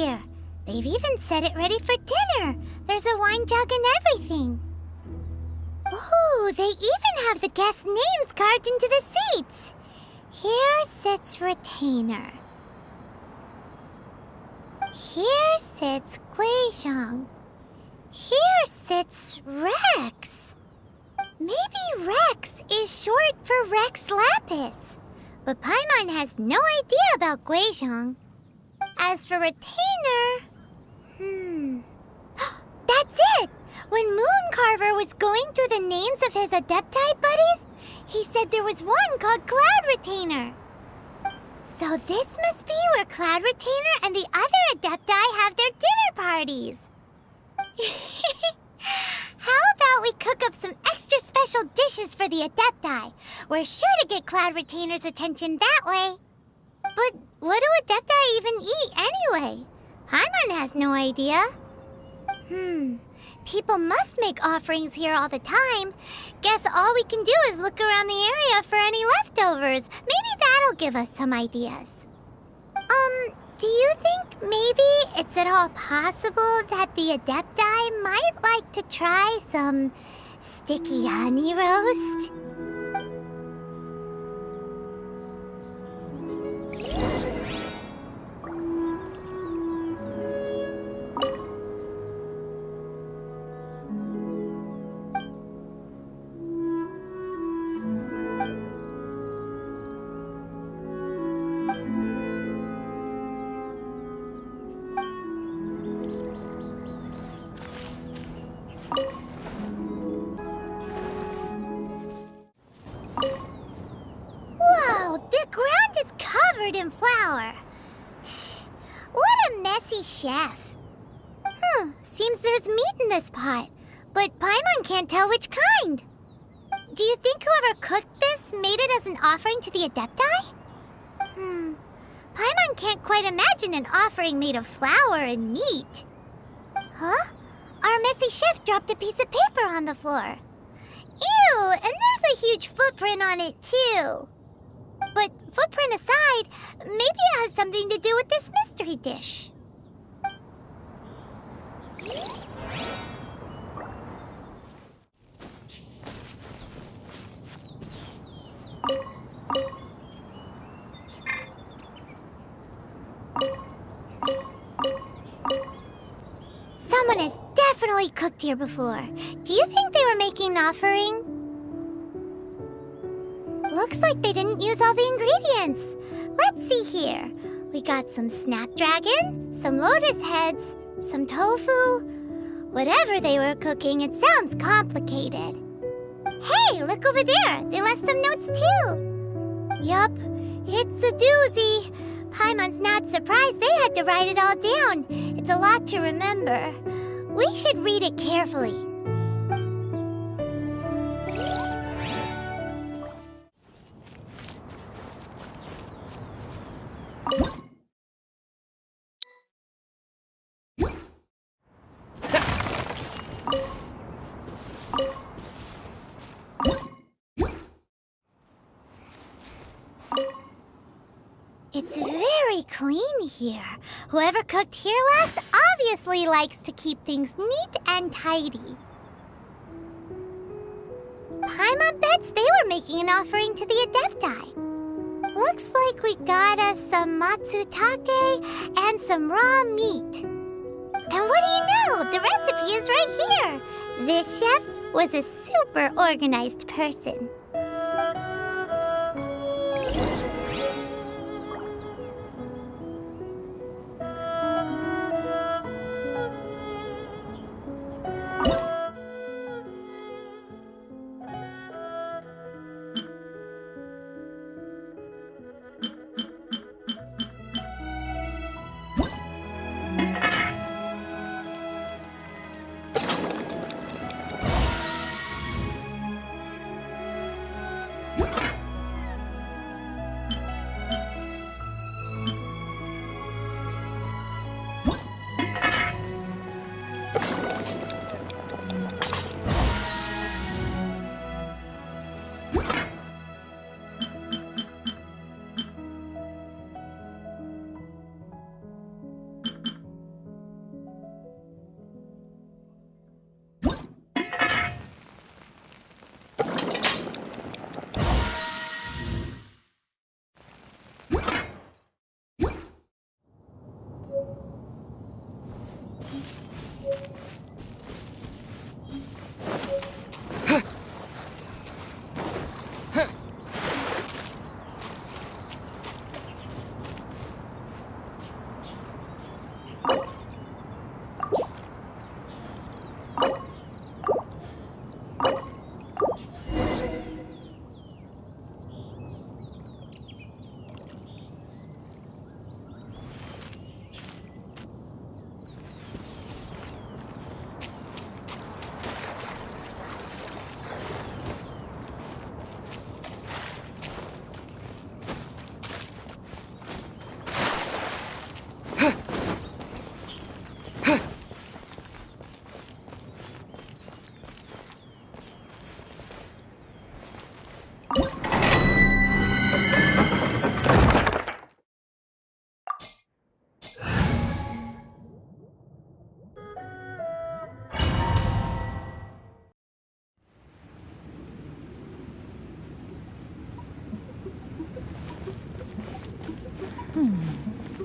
here. They've even set it ready for dinner. There's a wine jug and everything. Ooh, they even have the guests' names carved into the seats. Here sits Retainer. Here sits Guizhong. Here sits Rex. Maybe Rex is short for Rex Lapis. But Paimon has no idea about Guizhong. As for Retainer... That's it! When Mooncarver was going through the names of his Adepti buddies, he said there was one called Cloud Retainer. So this must be where Cloud Retainer and the other Adepti have their dinner parties. How about we cook up some extra special dishes for the Adepti? We're sure to get Cloud Retainer's attention that way. But what do Adepti even eat anyway? Paimon has no idea. People must make offerings here all the time. Guess all we can do is look around the area for any leftovers. Maybe that'll give us some ideas. Do you think maybe it's at all possible that the Adepti might like to try some sticky honey roast? In flour. What a messy chef. Seems there's meat in this pot, but Paimon can't tell which kind. Do you think whoever cooked this made it as an offering to the Adepti? Paimon can't quite imagine an offering made of flour and meat. Huh? Our messy chef dropped a piece of paper on the floor. Ew, and there's a huge footprint on it too. But footprint aside, maybe it has something to do with this mystery dish. Someone has definitely cooked here before. Do you think they were making an offering? Looks like they didn't use all the ingredients. Let's see here. We got some snapdragon, some lotus heads, some tofu. Whatever they were cooking, it sounds complicated. Hey, look over there. They left some notes too. Yup, it's a doozy. Paimon's not surprised they had to write it all down. It's a lot to remember. We should read it carefully. It's very clean here. Whoever cooked here last obviously likes to keep things neat and tidy. Paimon bets they were making an offering to the Adepti. Looks like we got us some matsutake and some raw meat. And what do you know? The recipe is right here. This chef was a super organized person.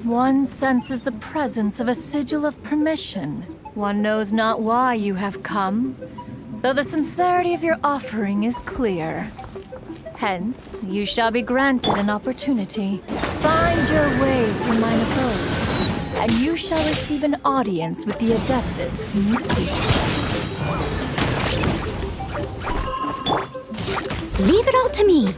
One senses the presence of a sigil of permission. One knows not why you have come, though the sincerity of your offering is clear. Hence, you shall be granted an opportunity. Find your way through mine abode, and you shall receive an audience with the Adeptus whom you seek. Leave it all to me.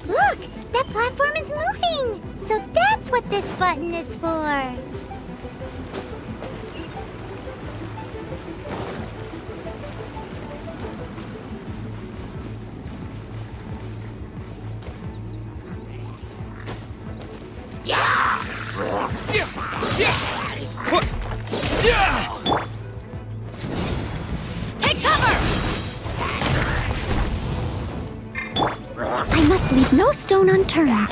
Look! That platform is moving! So that's what this button is for! Take cover! I must leave no stone unturned.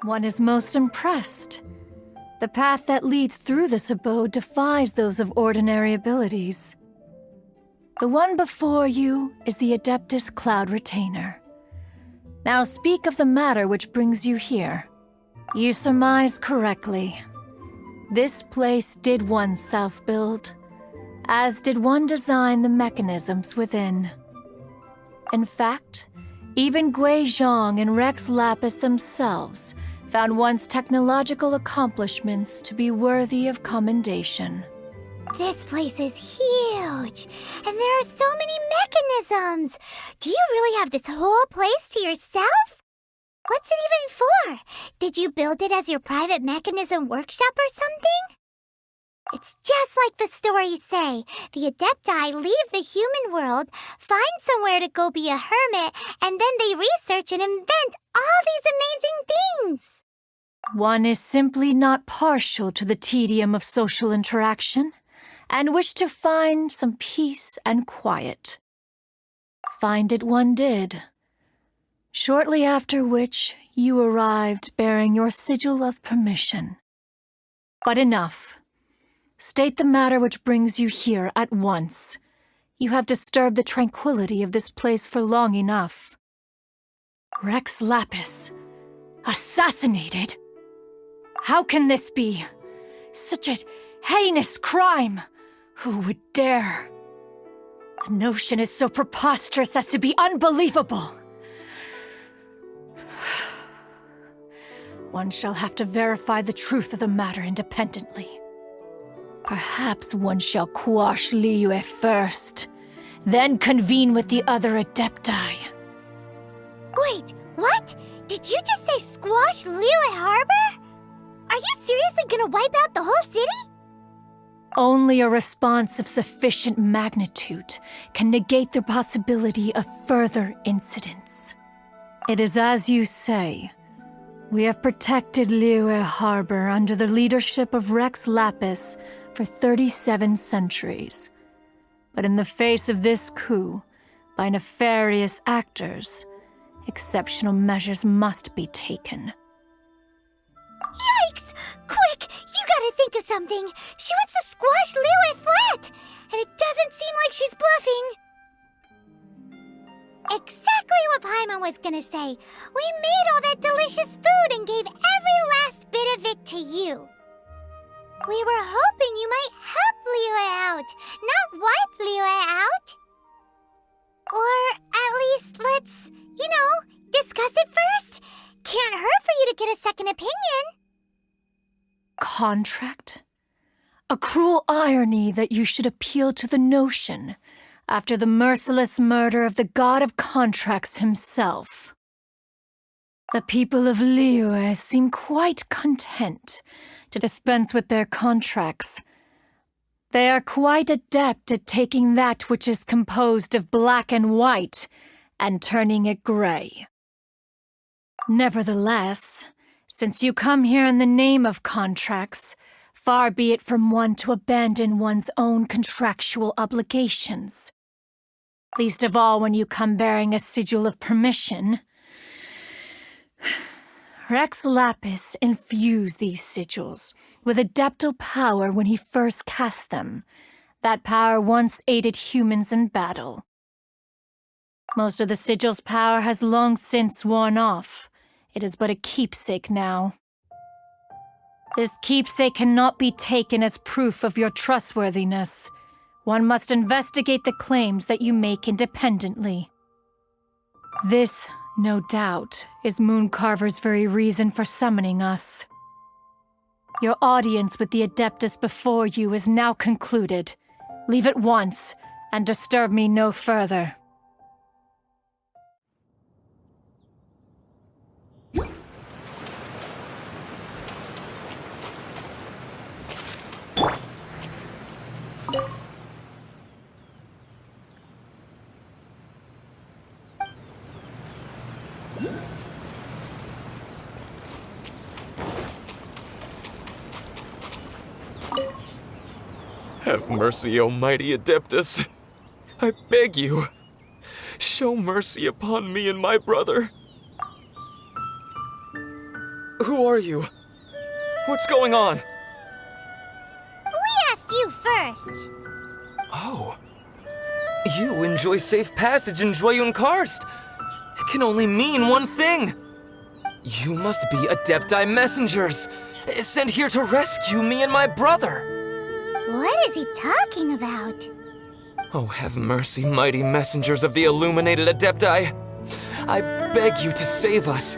One is most impressed. The path that leads through this abode defies those of ordinary abilities. The one before you is the Adeptus Cloud Retainer. Now speak of the matter which brings you here. You surmise correctly. This place did one self-build, as did one design the mechanisms within. In fact, even Gui Zhang and Rex Lapis themselves found one's technological accomplishments to be worthy of commendation. This place is huge, and there are so many mechanisms. Do you really have this whole place to yourself? What's it even for? Did you build it as your private mechanism workshop or something? It's just like the stories say. The Adepti leave the human world, find somewhere to go be a hermit, and then they research and invent all these amazing things. One is simply not partial to the tedium of social interaction, and wished to find some peace and quiet. Find it one did. Shortly after which, you arrived bearing your sigil of permission. But enough. State the matter which brings you here at once. You have disturbed the tranquility of this place for long enough. Rex Lapis, assassinated? How can this be? Such a heinous crime! Who would dare? The notion is so preposterous as to be unbelievable. One shall have to verify the truth of the matter independently. Perhaps one shall quash Liyue first, then convene with the other Adepti. Wait, what? Did you just say squash Liyue Harbor? Are you seriously gonna wipe out the whole city? Only a response of sufficient magnitude can negate the possibility of further incidents. It is as you say. We have protected Liyue Harbor under the leadership of Rex Lapis for 37 centuries. But in the face of this coup, by nefarious actors, exceptional measures must be taken. Yikes! Quick! You gotta think of something! She wants to squash Liyue flat! And it doesn't seem like she's bluffing! Exactly what Paimon was gonna say. We made all that delicious food and gave every last bit of it to you. We were hoping you might help Liyue out, not wipe Liyue out. Or at least let's, discuss it first. Can't hurt for you to get a second opinion. Contract? A cruel irony that you should appeal to the notion after the merciless murder of the god of contracts himself. The people of Liyue seem quite content to dispense with their contracts. They are quite adept at taking that which is composed of black and white and turning it gray. Nevertheless, since you come here in the name of contracts, far be it from one to abandon one's own contractual obligations. Least of all when you come bearing a sigil of permission. Rex Lapis infused these sigils with adeptal power when he first cast them. That power once aided humans in battle. Most of the sigil's power has long since worn off. It is but a keepsake now. This keepsake cannot be taken as proof of your trustworthiness. One must investigate the claims that you make independently. This, no doubt, is Mooncarver's very reason for summoning us. Your audience with the Adeptus before you is now concluded. Leave at once, and disturb me no further. Have mercy, O mighty Adeptus. I beg you, show mercy upon me and my brother. Who are you? What's going on? We asked you first. Oh. You enjoy safe passage in Joyun Karst. It can only mean one thing. You must be Adepti messengers, sent here to rescue me and my brother. What is he talking about? Oh, have mercy, mighty messengers of the illuminated Adepti. I beg you to save us.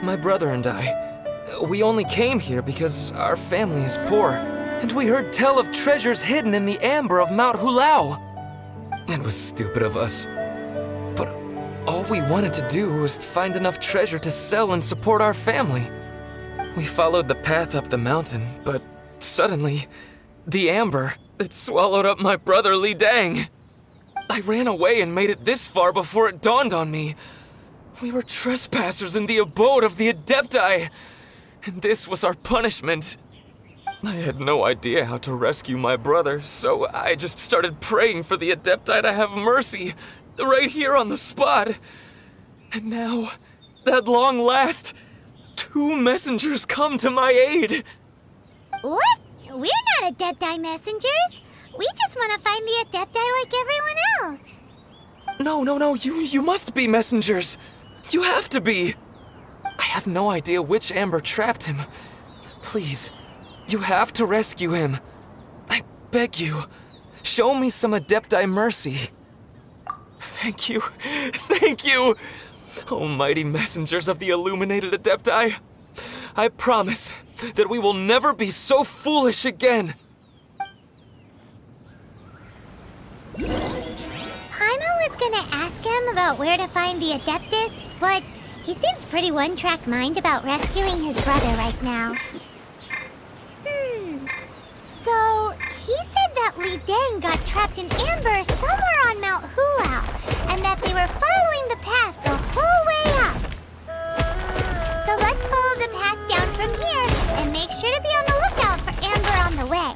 My brother and I, we only came here because our family is poor, and we heard tell of treasures hidden in the amber of Mount Hulao. It was stupid of us, but all we wanted to do was find enough treasure to sell and support our family. We followed the path up the mountain, but suddenly, the amber, it swallowed up my brother Li Dang. I ran away and made it this far before it dawned on me. We were trespassers in the abode of the Adepti, and this was our punishment. I had no idea how to rescue my brother, so I just started praying for the Adepti to have mercy, right here on the spot. And now, at long last, 2 messengers come to my aid. What? We're not Adepti messengers. We just want to find the Adepti like everyone else. No, you must be messengers. You have to be. I have no idea which amber trapped him. Please, you have to rescue him. I beg you, show me some Adepti mercy. Thank you. Almighty messengers of the illuminated Adepti. I promise that we will never be so foolish again. Paimon was gonna ask him about where to find the Adeptus, but he seems pretty one-track mind about rescuing his brother right now. So, he said that Li Dang got trapped in amber somewhere on Mount Hulao, and that they were following the path the whole way up. So let's follow the path down from here, and make sure to be on the lookout for amber on the way.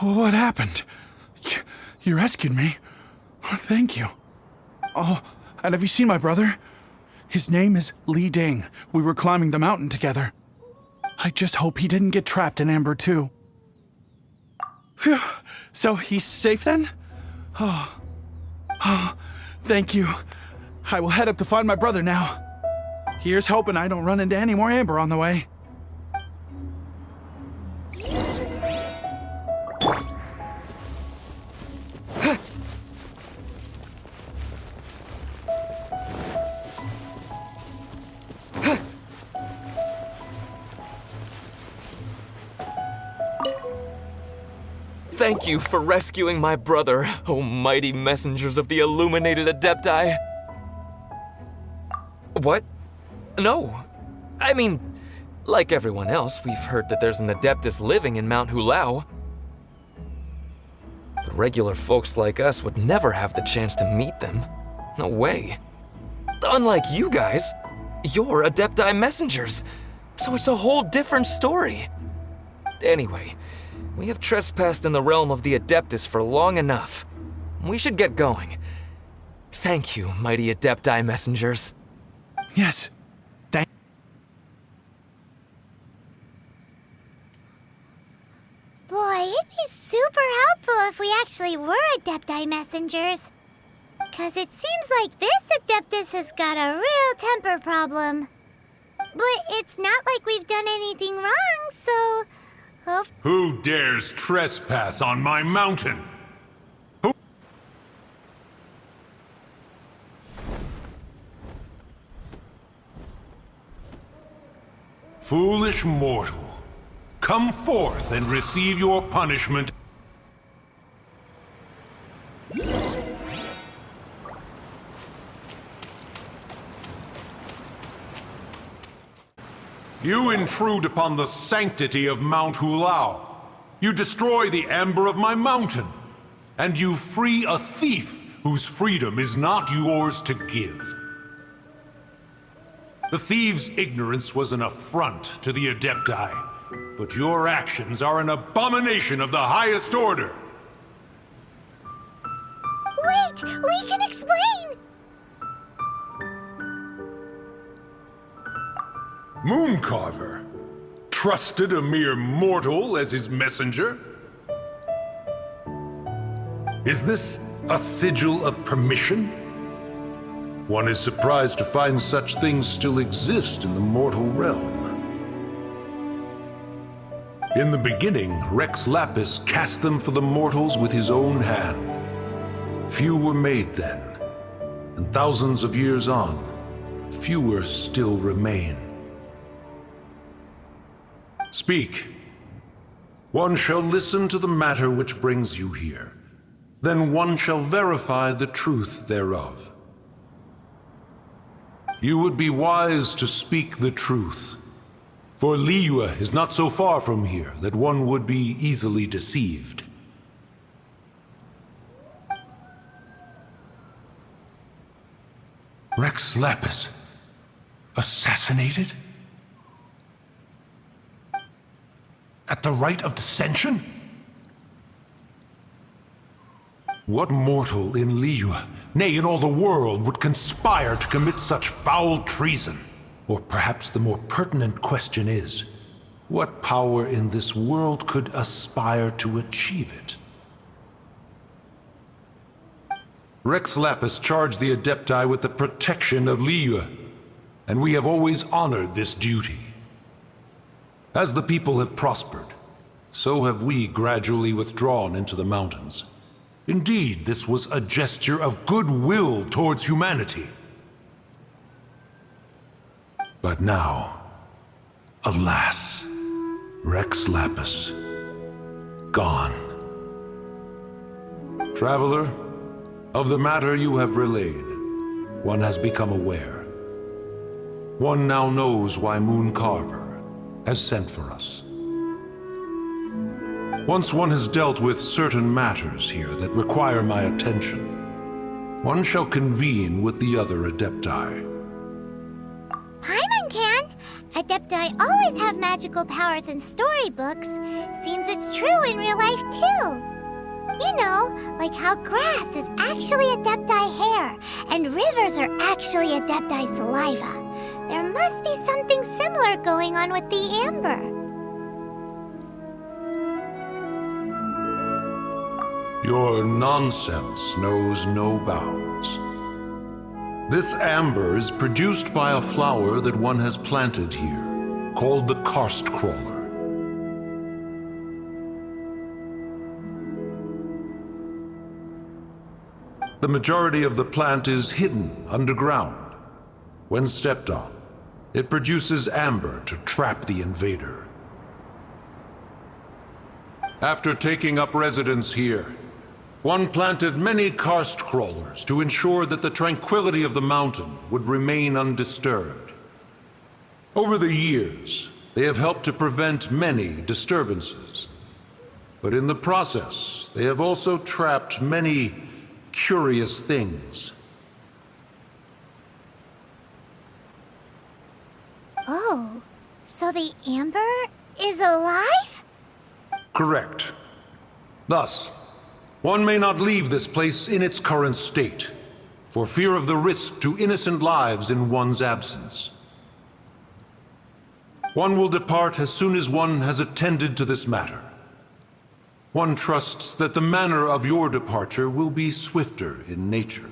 What happened? You rescued me. Thank you. Oh, and have you seen my brother? His name is Li Dang. We were climbing the mountain together. I just hope he didn't get trapped in amber too. Phew. So he's safe then? Oh, thank you. I will head up to find my brother now. Here's hoping I don't run into any more amber on the way. Thank you for rescuing my brother, O mighty messengers of the illuminated Adepti. What? No. I mean, like everyone else, we've heard that there's an Adeptus living in Mount Hulao. But regular folks like us would never have the chance to meet them. No way. Unlike you guys, you're Adepti messengers, so it's a whole different story. Anyway, we have trespassed in the realm of the Adeptus for long enough. We should get going. Thank you, mighty Adepti messengers. Yes. Boy, it'd be super helpful if we actually were Adepti messengers. 'Cause it seems like this Adeptus has got a real temper problem. But it's not like we've done anything wrong, so... Who dares trespass on my mountain? Foolish mortal, come forth and receive your punishment. You intrude upon the sanctity of Mount Hulao. You destroy the amber of my mountain. And you free a thief whose freedom is not yours to give. The thief's ignorance was an affront to the Adepti, but your actions are an abomination of the highest order. Wait! We can explain! Mooncarver trusted a mere mortal as his messenger? Is this a sigil of permission? One is surprised to find such things still exist in the mortal realm. In the beginning, Rex Lapis cast them for the mortals with his own hand. Few were made then, and thousands of years on, fewer still remain. Speak. One shall listen to the matter which brings you here. Then one shall verify the truth thereof. You would be wise to speak the truth, for Liyue is not so far from here that one would be easily deceived. Rex Lapis, assassinated? At the rite of dissension? What mortal in Liyue, nay, in all the world, would conspire to commit such foul treason? Or perhaps the more pertinent question is, what power in this world could aspire to achieve it? Rex Lapis charged the Adepti with the protection of Liyue, and we have always honored this duty. As the people have prospered, so have we gradually withdrawn into the mountains. Indeed, this was a gesture of goodwill towards humanity. But now, alas, Rex Lapis, gone. Traveler, of the matter you have relayed, one has become aware. One now knows why Mooncarver has sent for us. Once one has dealt with certain matters here that require my attention, one shall convene with the other Adepti. Paimon can! Adepti always have magical powers in storybooks. Seems it's true in real life, too. You know, like how grass is actually Adepti hair, and rivers are actually Adepti saliva. There must be something similar going on with the amber. Your nonsense knows no bounds. This amber is produced by a flower that one has planted here, called the karst crawler. The majority of the plant is hidden underground. When stepped on, it produces amber to trap the invader. After taking up residence here, one planted many karst crawlers to ensure that the tranquility of the mountain would remain undisturbed. Over the years, they have helped to prevent many disturbances. But in the process, they have also trapped many curious things. Oh, so the Amber is alive? Correct. Thus, one may not leave this place in its current state, for fear of the risk to innocent lives in one's absence. One will depart as soon as one has attended to this matter. One trusts that the manner of your departure will be swifter in nature.